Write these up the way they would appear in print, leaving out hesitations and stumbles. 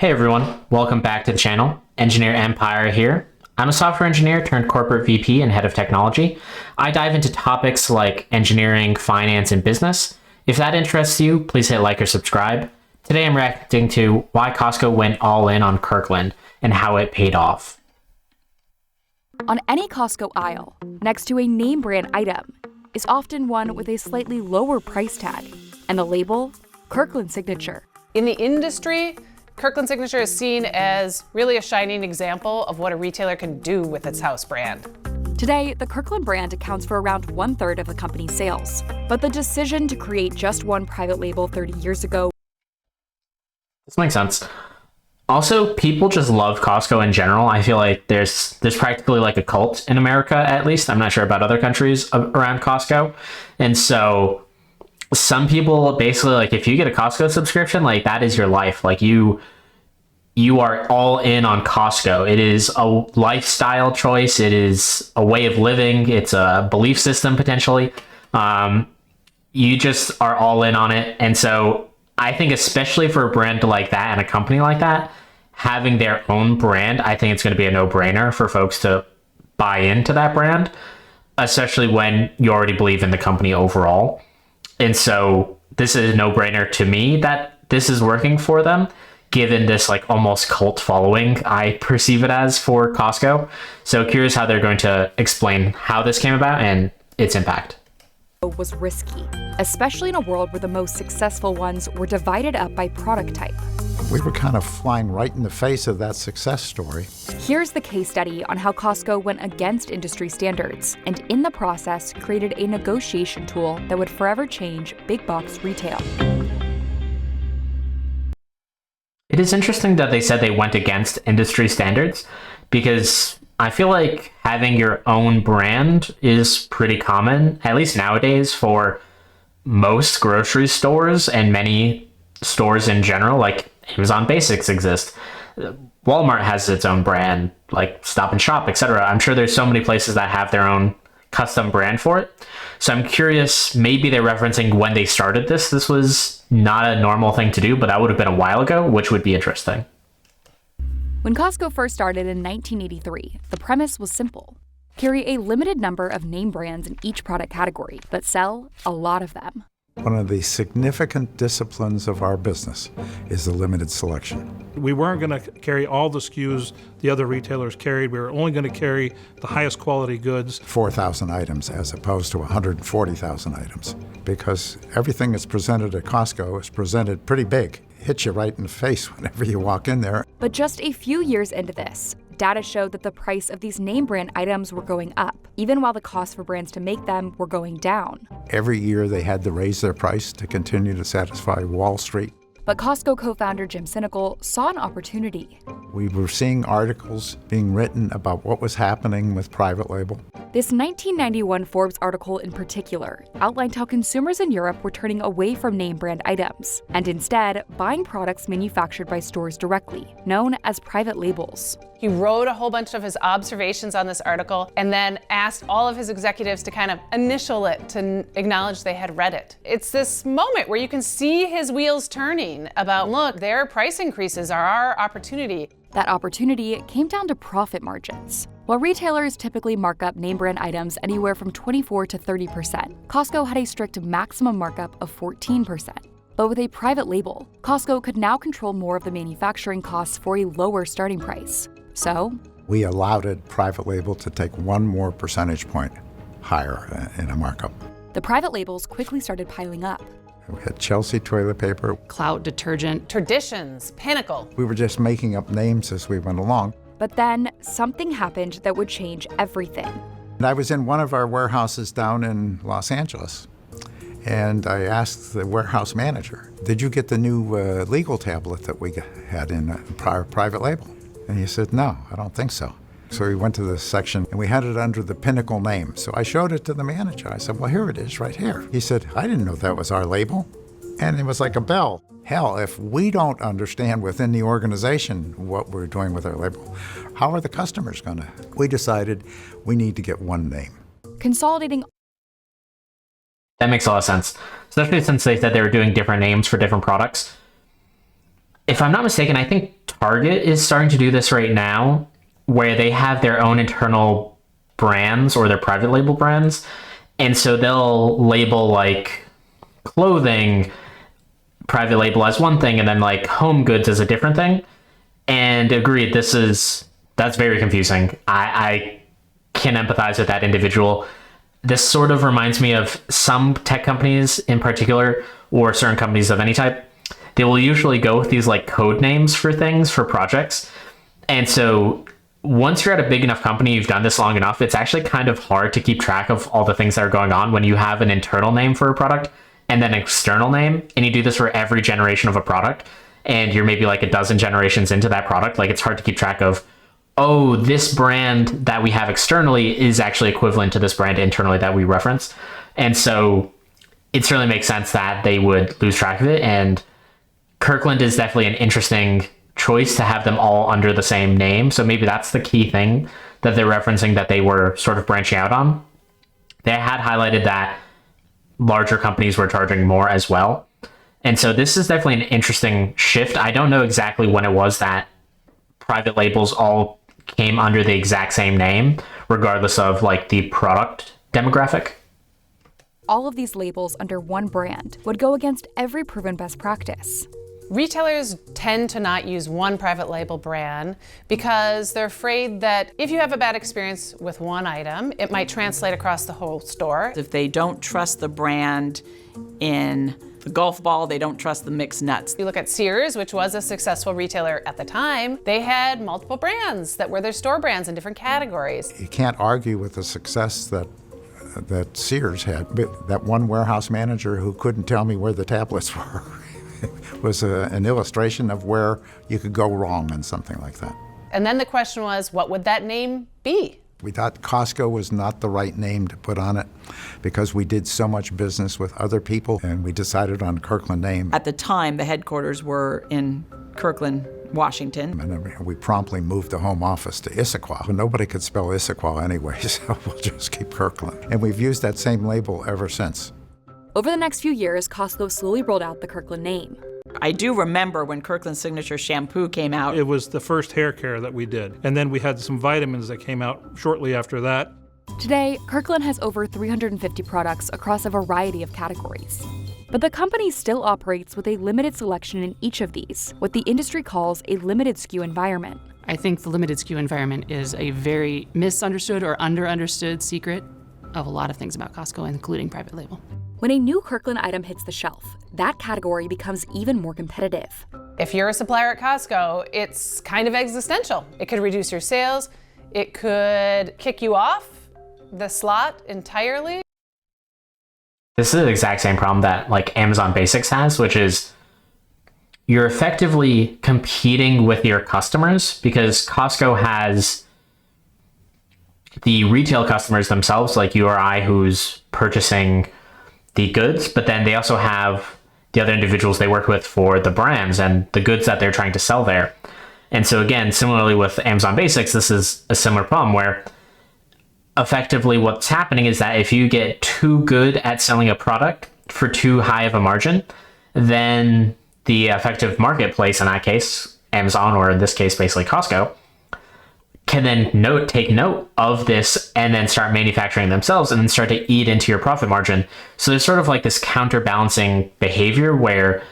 Hey everyone, welcome back to the channel. Engineer Empire here. I'm a software engineer turned corporate VP and head of technology. I dive into topics like engineering, finance, and business. If that interests you, please hit like or subscribe. Today I'm reacting to why Costco went all in on Kirkland and how it paid off. On any Costco aisle, next to a name brand item, is often one with a slightly lower price tag and the label Kirkland Signature. In the industry, Kirkland Signature is seen as really a shining example of what a retailer can do with its house brand. Today, the Kirkland brand accounts for around 1/3 of the company's sales. But the decision to create just one private label 30 years ago. This makes sense. Also, people just love Costco in general. I feel like there's practically like a cult in America, at least. I'm not sure about other countries around Costco. And so some people basically, like, if you get a Costco subscription, like, that is your life. Like, you are all in on Costco. It is a lifestyle choice. It is a way of living. It's a belief system, potentially. You just are all in on it. And so I think especially for a brand like that and a company like that, having their own brand, I think it's going to be a no-brainer for folks to buy into that brand, especially when you already believe in the company overall. And so this is a no-brainer to me that this is working for them, given this like almost cult following I perceive it as for Costco. So curious how they're going to explain how this came about and its impact. Was risky, especially in a world where the most successful ones were divided up by product type. We were kind of flying right in the face of that success story. Here's the case study on how Costco went against industry standards and in the process created a negotiation tool that would forever change big box retail. It is interesting that they said they went against industry standards, because I feel like having your own brand is pretty common, at least nowadays, for most grocery stores and many stores in general. Like Amazon Basics exist. Walmart has its own brand, like Stop and Shop, etc. I'm sure there's so many places that have their own custom brand for it. So I'm curious, maybe they're referencing when they started this. This was not a normal thing to do, but that would have been a while ago, which would be interesting. When Costco first started in 1983, the premise was simple. Carry a limited number of name brands in each product category, but sell a lot of them. One of the significant disciplines of our business is the limited selection. We weren't going to carry all the SKUs the other retailers carried. We were only going to carry the highest quality goods. 4,000 items as opposed to 140,000 items, because everything that's presented at Costco is presented pretty big. Hits you right in the face whenever you walk in there. But just a few years into this, data showed that the price of these name brand items were going up, even while the cost for brands to make them were going down. Every year they had to raise their price to continue to satisfy Wall Street. But Costco co-founder Jim Sinegal saw an opportunity. We were seeing articles being written about what was happening with private label. This 1991 Forbes article in particular outlined how consumers in Europe were turning away from name brand items and instead buying products manufactured by stores directly, known as private labels. He wrote a whole bunch of his observations on this article and then asked all of his executives to kind of initial it to acknowledge they had read it. It's this moment where you can see his wheels turning about, look, their price increases are our opportunity. That opportunity came down to profit margins. While retailers typically mark up name brand items anywhere from 24 to 30%, Costco had a strict maximum markup of 14%. But with a private label, Costco could now control more of the manufacturing costs for a lower starting price. So we allowed it, private label, to take one more percentage point higher in a markup. The private labels quickly started piling up. We had Chelsea toilet paper, Cloud detergent, Traditions, Pinnacle. We were just making up names as we went along. But then something happened that would change everything. And I was in one of our warehouses down in Los Angeles, and I asked the warehouse manager, did you get the new legal tablet that we had in private label? And he said, no, I don't think so. So we went to the section and we had it under the Pinnacle name. So I showed it to the manager. I said, well, here it is right here. He said, I didn't know that was our label. And it was like a bell. Hell, if we don't understand within the organization what we're doing with our label, how are the customers gonna? We decided we need to get one name. Consolidating. That makes a lot of sense, especially since they said they were doing different names for different products. If I'm not mistaken, I think Target is starting to do this right now, where they have their own internal brands or their private label brands. And so they'll label like clothing private label as one thing and then like home goods as a different thing. And agreed, that's very confusing. I can empathize with that individual. This sort of reminds me of some tech companies in particular, or certain companies of any type. They will usually go with these like code names for things, for projects. And so once you're at a big enough company, you've done this long enough, it's actually kind of hard to keep track of all the things that are going on when you have an internal name for a product and then an external name, and you do this for every generation of a product, and you're maybe like a dozen generations into that product. Like, it's hard to keep track of, oh, this brand that we have externally is actually equivalent to this brand internally that we reference. And so it certainly makes sense that they would lose track of it. And Kirkland is definitely an interesting choice to have them all under the same name. So maybe that's the key thing that they're referencing, that they were sort of branching out on. They had highlighted that larger companies were charging more as well. And so this is definitely an interesting shift. I don't know exactly when it was that private labels all came under the exact same name, regardless of like the product demographic. All of these labels under one brand would go against every proven best practice. Retailers tend to not use one private label brand because they're afraid that if you have a bad experience with one item, it might translate across the whole store. If they don't trust the brand in the golf ball, they don't trust the mixed nuts. You look at Sears, which was a successful retailer at the time, they had multiple brands that were their store brands in different categories. You can't argue with the success that Sears had, but that one warehouse manager who couldn't tell me where the tablets were was an illustration of where you could go wrong in something like that. And then the question was, what would that name be? We thought Costco was not the right name to put on it because we did so much business with other people, and we decided on Kirkland name. At the time, the headquarters were in Kirkland, Washington. And we promptly moved the home office to Issaquah. But nobody could spell Issaquah anyway, so we'll just keep Kirkland. And we've used that same label ever since. Over the next few years, Costco slowly rolled out the Kirkland name. I do remember when Kirkland Signature Shampoo came out. It was the first hair care that we did. And then we had some vitamins that came out shortly after that. Today, Kirkland has over 350 products across a variety of categories. But the company still operates with a limited selection in each of these, what the industry calls a limited SKU environment. I think the limited SKU environment is a very misunderstood or understood secret of a lot of things about Costco, including private label. When a new Kirkland item hits the shelf, that category becomes even more competitive. If you're a supplier at Costco, it's kind of existential. It could reduce your sales. It could kick you off the slot entirely. This is the exact same problem that like Amazon Basics has, which is you're effectively competing with your customers because Costco has the retail customers themselves, like you or I, who's purchasing the goods, but then they also have the other individuals they work with for the brands and the goods that they're trying to sell there. And so again, similarly with Amazon Basics, this is a similar problem where effectively what's happening is that if you get too good at selling a product for too high of a margin, then the effective marketplace, in that case, Amazon, or in this case, basically Costco, can then take note of this and then start manufacturing themselves and then start to eat into your profit margin. So there's sort of like this counterbalancing behavior where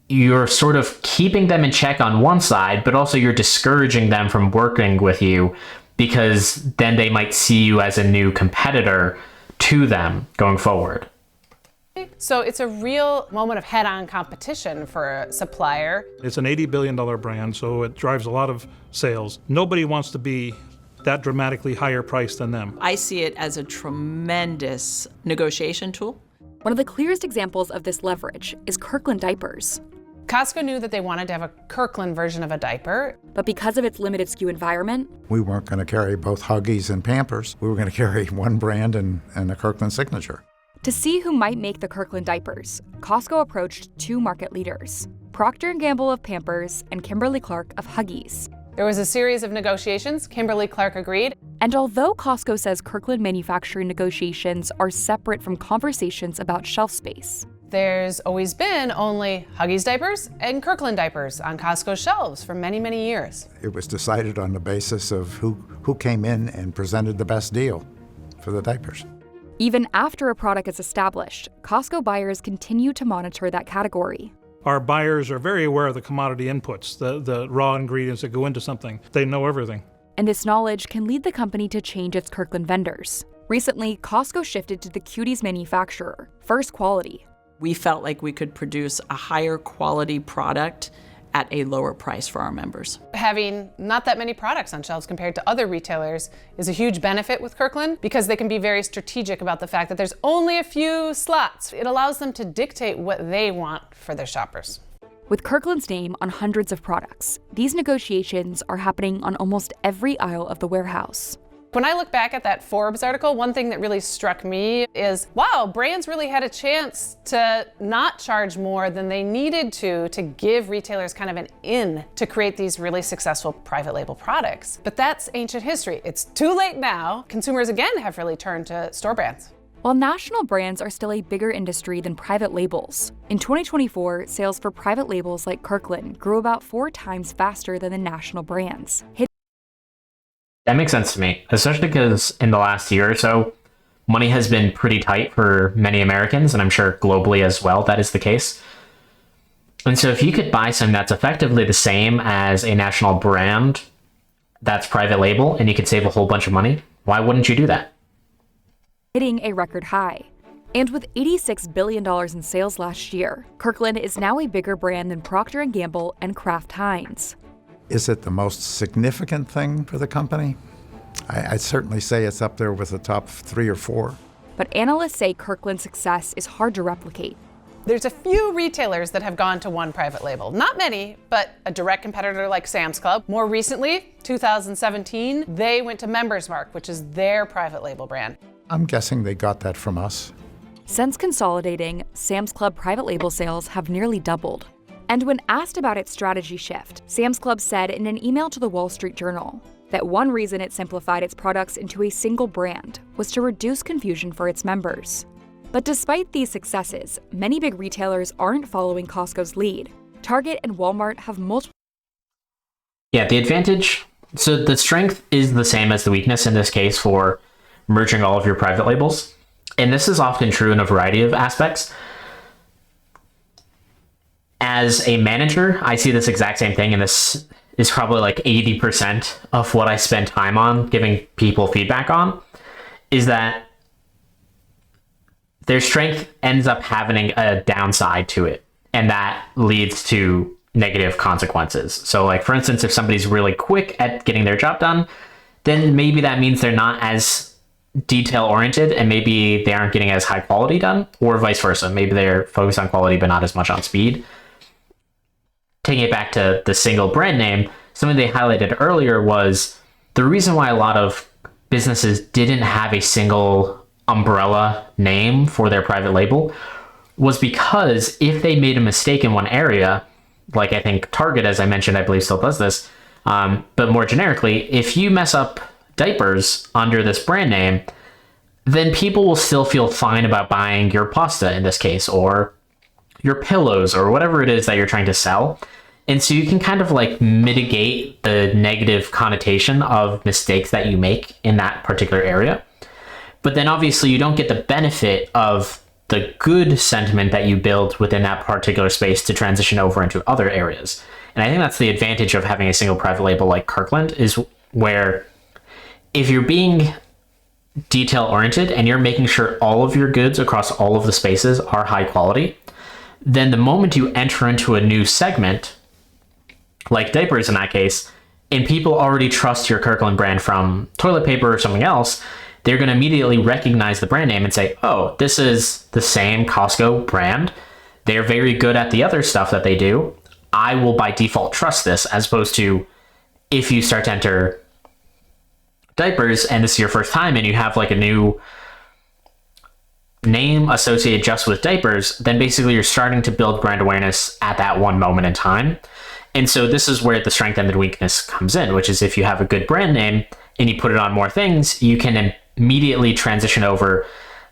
you're sort of keeping them in check on one side, but also you're discouraging them from working with you because then they might see you as a new competitor to them going forward. So it's a real moment of head-on competition for a supplier. It's an $80 billion brand, so it drives a lot of sales. Nobody wants to be that dramatically higher priced than them. I see it as a tremendous negotiation tool. One of the clearest examples of this leverage is Kirkland diapers. Costco knew that they wanted to have a Kirkland version of a diaper. But because of its limited SKU environment, We weren't going to carry both Huggies and Pampers. We were going to carry one brand and a Kirkland signature. to see who might make the Kirkland diapers, Costco approached two market leaders, Procter & Gamble of Pampers and Kimberly-Clark of Huggies. There was a series of negotiations. Kimberly-Clark agreed. And although Costco says Kirkland manufacturing negotiations are separate from conversations about shelf space, There's always been only Huggies diapers and Kirkland diapers on Costco shelves for many, many years. It was decided on the basis of who came in and presented the best deal for the diapers. Even after a product is established, Costco buyers continue to monitor that category. Our buyers are very aware of the commodity inputs, the raw ingredients that go into something. They know everything. And this knowledge can lead the company to change its Kirkland vendors. Recently, Costco shifted to the Cuties manufacturer, First Quality. We felt like we could produce a higher quality product at a lower price for our members. Having not that many products on shelves compared to other retailers is a huge benefit with Kirkland because they can be very strategic about the fact that there's only a few slots. It allows them to dictate what they want for their shoppers. With Kirkland's name on hundreds of products, these negotiations are happening on almost every aisle of the warehouse. When I look back at that Forbes article, one thing that really struck me is, wow, brands really had a chance to not charge more than they needed to give retailers kind of an in to create these really successful private label products. But that's ancient history. It's too late now. Consumers again have really turned to store brands. While national brands are still a bigger industry than private labels, in 2024, sales for private labels like Kirkland grew about 4 times faster than the national brands. That makes sense to me, especially because in the last year or so, money has been pretty tight for many Americans, and I'm sure globally as well, that is the case. And so if you could buy something that's effectively the same as a national brand that's private label, and you could save a whole bunch of money, why wouldn't you do that? Hitting a record high. And with $86 billion in sales last year, Kirkland is now a bigger brand than Procter & Gamble and Kraft Heinz. Is it the most significant thing for the company? I'd certainly say it's up there with the top 3 or 4. But analysts say Kirkland's success is hard to replicate. There's a few retailers that have gone to one private label. Not many, but a direct competitor like Sam's Club. More recently, 2017, they went to Members Mark, which is their private label brand. I'm guessing they got that from us. Since consolidating, Sam's Club private label sales have nearly doubled. And when asked about its strategy shift, Sam's Club said in an email to the Wall Street Journal that one reason it simplified its products into a single brand was to reduce confusion for its members. But despite these successes, many big retailers aren't following Costco's lead. Target and Walmart have multiple. Yeah, the advantage, so the strength is the same as the weakness in this case for merging all of your private labels. And this is often true in a variety of aspects. As a manager, I see this exact same thing, and this is probably like 80% of what I spend time on giving people feedback on, is that their strength ends up having a downside to it, and that leads to negative consequences. So like, for instance, if somebody's really quick at getting their job done, then maybe that means they're not as detail oriented and maybe they aren't getting as high quality done, or vice versa. Maybe they're focused on quality but not as much on speed. Taking it back to the single brand name, something they highlighted earlier was the reason why a lot of businesses didn't have a single umbrella name for their private label was because if they made a mistake in one area, like I think Target, as I mentioned, I believe still does this, but more generically, if you mess up diapers under this brand name, then people will still feel fine about buying your pasta in this case, or your pillows, or whatever it is that you're trying to sell. And so you can kind of like mitigate the negative connotation of mistakes that you make in that particular area. But then obviously you don't get the benefit of the good sentiment that you build within that particular space to transition over into other areas. And I think that's the advantage of having a single private label like Kirkland, is where if you're being detail oriented and you're making sure all of your goods across all of the spaces are high quality, then the moment you enter into a new segment, like diapers in that case, and people already trust your Kirkland brand from toilet paper or something else, they're going to immediately recognize the brand name and say, oh, this is the same Costco brand. They're very good at the other stuff that they do. I will by default trust this, as opposed to if you start to enter diapers and this is your first time and you have like a new name associated just with diapers, then basically you're starting to build brand awareness at that one moment in time. And so this is where the strength and the weakness comes in, which is if you have a good brand name and you put it on more things, you can immediately transition over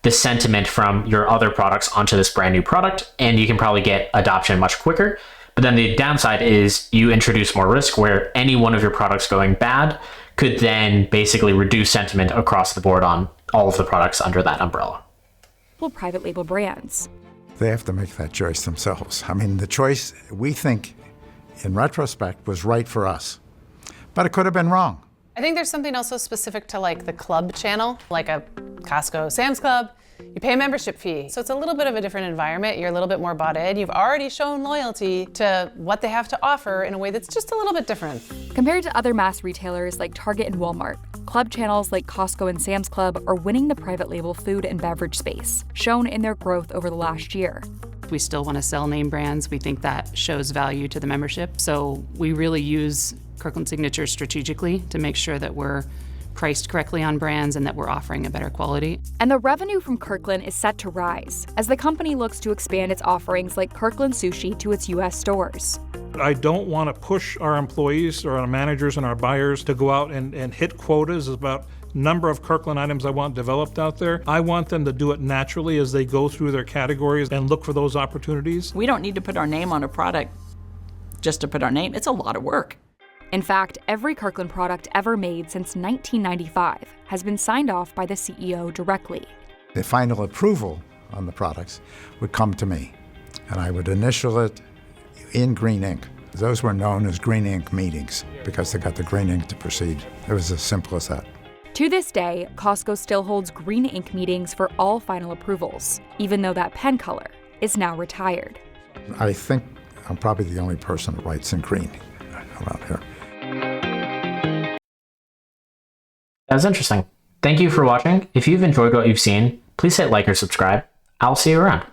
the sentiment from your other products onto this brand new product, and you can probably get adoption much quicker. But then the downside is you introduce more risk where any one of your products going bad could then basically reduce sentiment across the board on all of the products under that umbrella. Private label brands. They have to make that choice themselves. I mean, the choice, we think, in retrospect, was right for us. But it could have been wrong. I think there's something also specific to like the club channel, like a Costco, Sam's Club. You pay a membership fee. So it's a little bit of a different environment. You're a little bit more bought in. You've already shown loyalty to what they have to offer in a way that's just a little bit different. Compared to other mass retailers like Target and Walmart, club channels like Costco and Sam's Club are winning the private label food and beverage space, shown in their growth over the last year. We still want to sell name brands. We think that shows value to the membership. So we really use Kirkland Signature strategically to make sure that we're priced correctly on brands and that we're offering a better quality. And the revenue from Kirkland is set to rise as the company looks to expand its offerings like Kirkland Sushi to its U.S. stores. I don't want to push our employees or our managers and our buyers to go out and hit quotas about number of Kirkland items I want developed out there. I want them to do it naturally as they go through their categories and look for those opportunities. We don't need to put our name on a product just to put our name. It's a lot of work. In fact, every Kirkland product ever made since 1995 has been signed off by the CEO directly. The final approval on the products would come to me, and I would initial it in green ink. Those were known as green ink meetings because they got the green ink to proceed. It was as simple as that. To this day, Costco still holds green ink meetings for all final approvals, even though that pen color is now retired. I think I'm probably the only person that writes in green around here. That was interesting. Thank you for watching. If you've enjoyed what you've seen, please hit like or subscribe. I'll see you around.